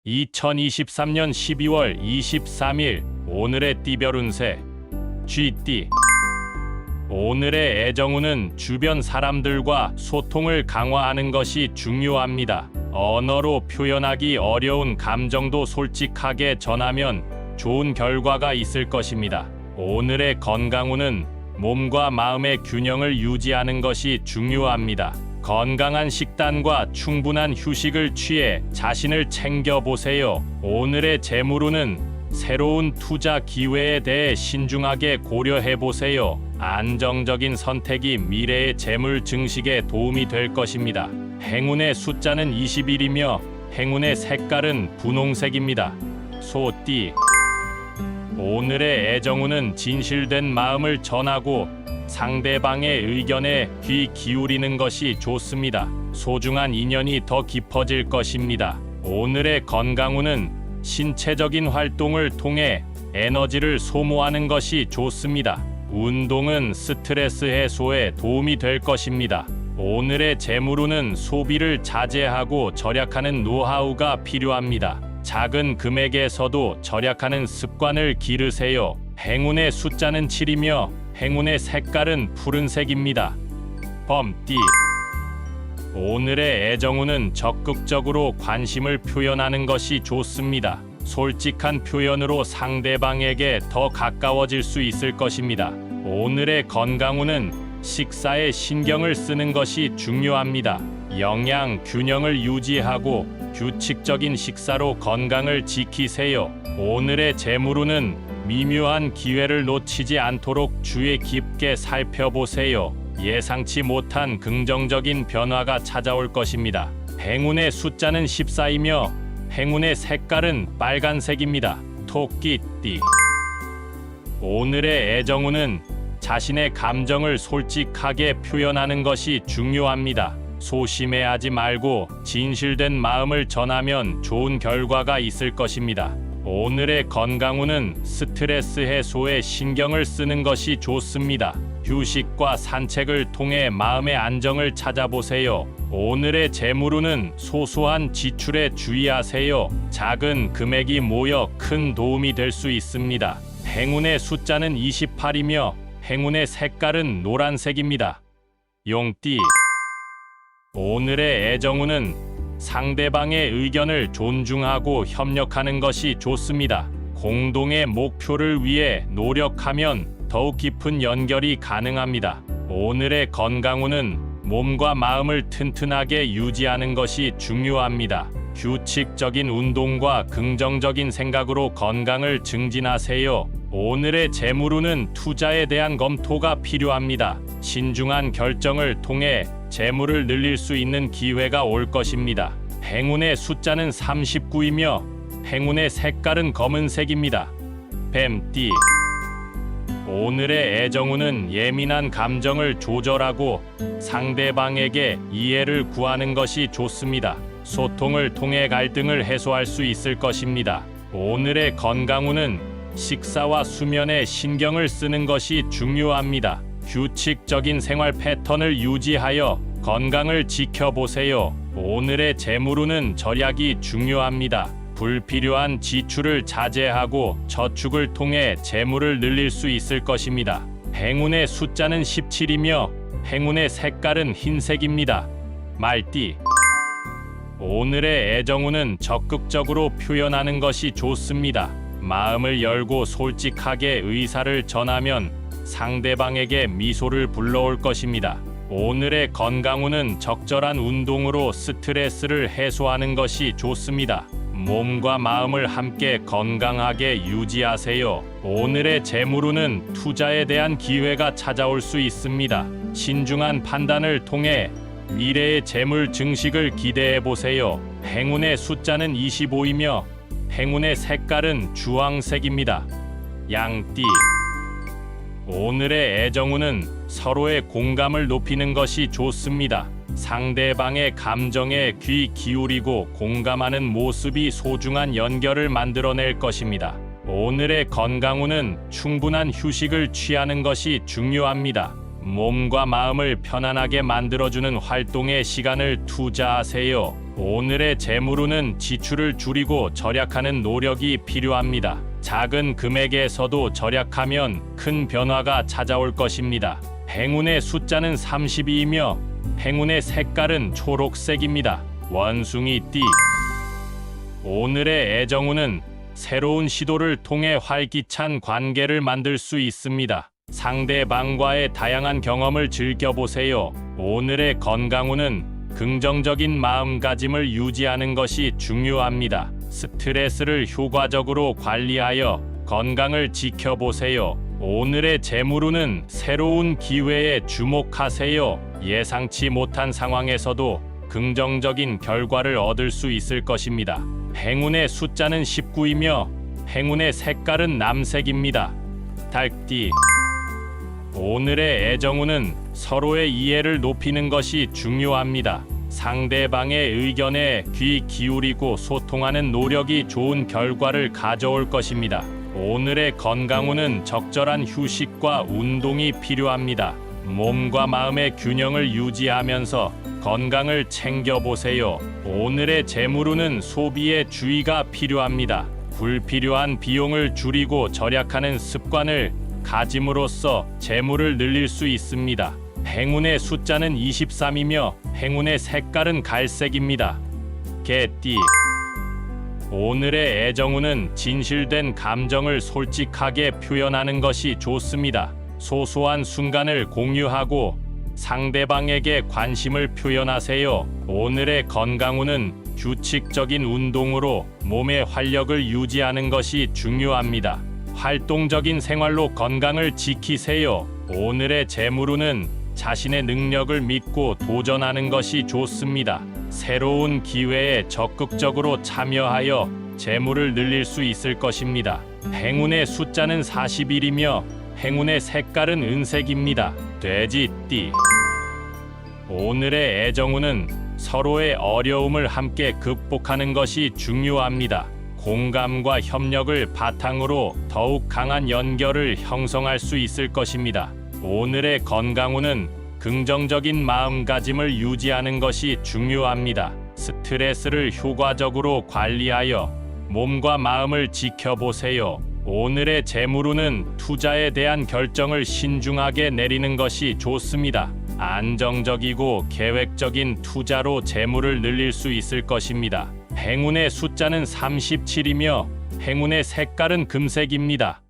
2023년 12월 23일 오늘의 띠별 운세 쥐띠. 오늘의 애정운은 주변 사람들과 소통을 강화하는 것이 중요합니다. 언어로 표현하기 어려운 감정도 솔직하게 전하면 좋은 결과가 있을 것입니다. 오늘의 건강운은 몸과 마음의 균형을 유지하는 것이 중요합니다. 건강한 식단과 충분한 휴식을 취해 자신을 챙겨보세요. 오늘의 재물운은 새로운 투자 기회에 대해 신중하게 고려해보세요. 안정적인 선택이 미래의 재물 증식에 도움이 될 것입니다. 행운의 숫자는 21이며 행운의 색깔은 분홍색입니다. 소띠. 오늘의 애정운은 진실된 마음을 전하고 상대방의 의견에 귀 기울이는 것이 좋습니다. 소중한 인연이 더 깊어질 것입니다. 오늘의 건강운은 신체적인 활동을 통해 에너지를 소모하는 것이 좋습니다. 운동은 스트레스 해소에 도움이 될 것입니다. 오늘의 재물운은 소비를 자제하고 절약하는 노하우가 필요합니다. 작은 금액에서도 절약하는 습관을 기르세요. 행운의 숫자는 7이며 행운의 색깔은 푸른색입니다. 범띠. 오늘의 애정운은 적극적으로 관심을 표현하는 것이 좋습니다. 솔직한 표현으로 상대방에게 더 가까워질 수 있을 것입니다. 오늘의 건강운은 식사에 신경을 쓰는 것이 중요합니다. 영양 균형을 유지하고 규칙적인 식사로 건강을 지키세요. 오늘의 재물운은 미묘한 기회를 놓치지 않도록 주의 깊게 살펴보세요. 예상치 못한 긍정적인 변화가 찾아올 것입니다. 행운의 숫자는 14이며 행운의 색깔은 빨간색입니다. 토끼띠. 오늘의 애정운은 자신의 감정을 솔직하게 표현하는 것이 중요합니다. 소심해하지 말고 진실된 마음을 전하면 좋은 결과가 있을 것입니다. 오늘의 건강운은 스트레스 해소에 신경을 쓰는 것이 좋습니다. 휴식과 산책을 통해 마음의 안정을 찾아보세요. 오늘의 재물운은 소소한 지출에 주의하세요. 작은 금액이 모여 큰 도움이 될 수 있습니다. 행운의 숫자는 28이며 행운의 색깔은 노란색입니다. 용띠. 오늘의 애정운은 상대방의 의견을 존중하고 협력하는 것이 좋습니다. 공동의 목표를 위해 노력하면 더욱 깊은 연결이 가능합니다. 오늘의 건강운은 몸과 마음을 튼튼하게 유지하는 것이 중요합니다. 규칙적인 운동과 긍정적인 생각으로 건강을 증진하세요. 오늘의 재물운은 투자에 대한 검토가 필요합니다. 신중한 결정을 통해 재물을 늘릴 수 있는 기회가 올 것입니다. 행운의 숫자는 39이며 행운의 색깔은 검은색입니다. 뱀띠. 오늘의 애정운은 예민한 감정을 조절하고 상대방에게 이해를 구하는 것이 좋습니다. 소통을 통해 갈등을 해소할 수 있을 것입니다. 오늘의 건강운은 식사와 수면에 신경을 쓰는 것이 중요합니다. 규칙적인 생활 패턴을 유지하여 건강을 지켜보세요. 오늘의 재물운은 절약이 중요합니다. 불필요한 지출을 자제하고 저축을 통해 재물을 늘릴 수 있을 것입니다. 행운의 숫자는 17이며 행운의 색깔은 흰색입니다. 말띠. 오늘의 애정운은 적극적으로 표현하는 것이 좋습니다. 마음을 열고 솔직하게 의사를 전하면 상대방에게 미소를 불러올 것입니다. 오늘의 건강운은 적절한 운동으로 스트레스를 해소하는 것이 좋습니다. 몸과 마음을 함께 건강하게 유지하세요. 오늘의 재물운은 투자에 대한 기회가 찾아올 수 있습니다. 신중한 판단을 통해 미래의 재물 증식을 기대해 보세요. 행운의 숫자는 25이며 행운의 색깔은 주황색입니다. 양띠. 오늘의 애정운은 서로의 공감을 높이는 것이 좋습니다. 상대방의 감정에 귀 기울이고 공감하는 모습이 소중한 연결을 만들어낼 것입니다. 오늘의 건강운은 충분한 휴식을 취하는 것이 중요합니다. 몸과 마음을 편안하게 만들어주는 활동에 시간을 투자하세요. 오늘의 재물운은 지출을 줄이고 절약하는 노력이 필요합니다. 작은 금액에서도 절약하면 큰 변화가 찾아올 것입니다. 행운의 숫자는 32이며 행운의 색깔은 초록색입니다. 원숭이 띠. 오늘의 애정운은 새로운 시도를 통해 활기찬 관계를 만들 수 있습니다. 상대방과의 다양한 경험을 즐겨보세요. 오늘의 건강운은 긍정적인 마음가짐을 유지하는 것이 중요합니다. 스트레스를 효과적으로 관리하여 건강을 지켜보세요. 오늘의 재물운은 새로운 기회에 주목하세요. 예상치 못한 상황에서도 긍정적인 결과를 얻을 수 있을 것입니다. 행운의 숫자는 19이며 행운의 색깔은 남색입니다. 닭띠. 오늘의 애정운은 서로의 이해를 높이는 것이 중요합니다. 상대방의 의견에 귀 기울이고 소통하는 노력이 좋은 결과를 가져올 것입니다. 오늘의 건강운은 적절한 휴식과 운동이 필요합니다. 몸과 마음의 균형을 유지하면서 건강을 챙겨보세요. 오늘의 재물운은 소비에 주의가 필요합니다. 불필요한 비용을 줄이고 절약하는 습관을 가짐으로써 재물을 늘릴 수 있습니다. 행운의 숫자는 23이며 행운의 색깔은 갈색입니다. 개띠. 오늘의 애정운은 진실된 감정을 솔직하게 표현하는 것이 좋습니다. 소소한 순간을 공유하고 상대방에게 관심을 표현하세요. 오늘의 건강운은 규칙적인 운동으로 몸의 활력을 유지하는 것이 중요합니다. 활동적인 생활로 건강을 지키세요. 오늘의 재물운은 자신의 능력을 믿고 도전하는 것이 좋습니다. 새로운 기회에 적극적으로 참여하여 재물을 늘릴 수 있을 것입니다. 행운의 숫자는 41이며 행운의 색깔은 은색입니다. 돼지띠. 오늘의 애정운은 서로의 어려움을 함께 극복하는 것이 중요합니다. 공감과 협력을 바탕으로 더욱 강한 연결을 형성할 수 있을 것입니다. 오늘의 건강운은 긍정적인 마음가짐을 유지하는 것이 중요합니다. 스트레스를 효과적으로 관리하여 몸과 마음을 지켜보세요. 오늘의 재물운은 투자에 대한 결정을 신중하게 내리는 것이 좋습니다. 안정적이고 계획적인 투자로 재물을 늘릴 수 있을 것입니다. 행운의 숫자는 37이며 행운의 색깔은 금색입니다.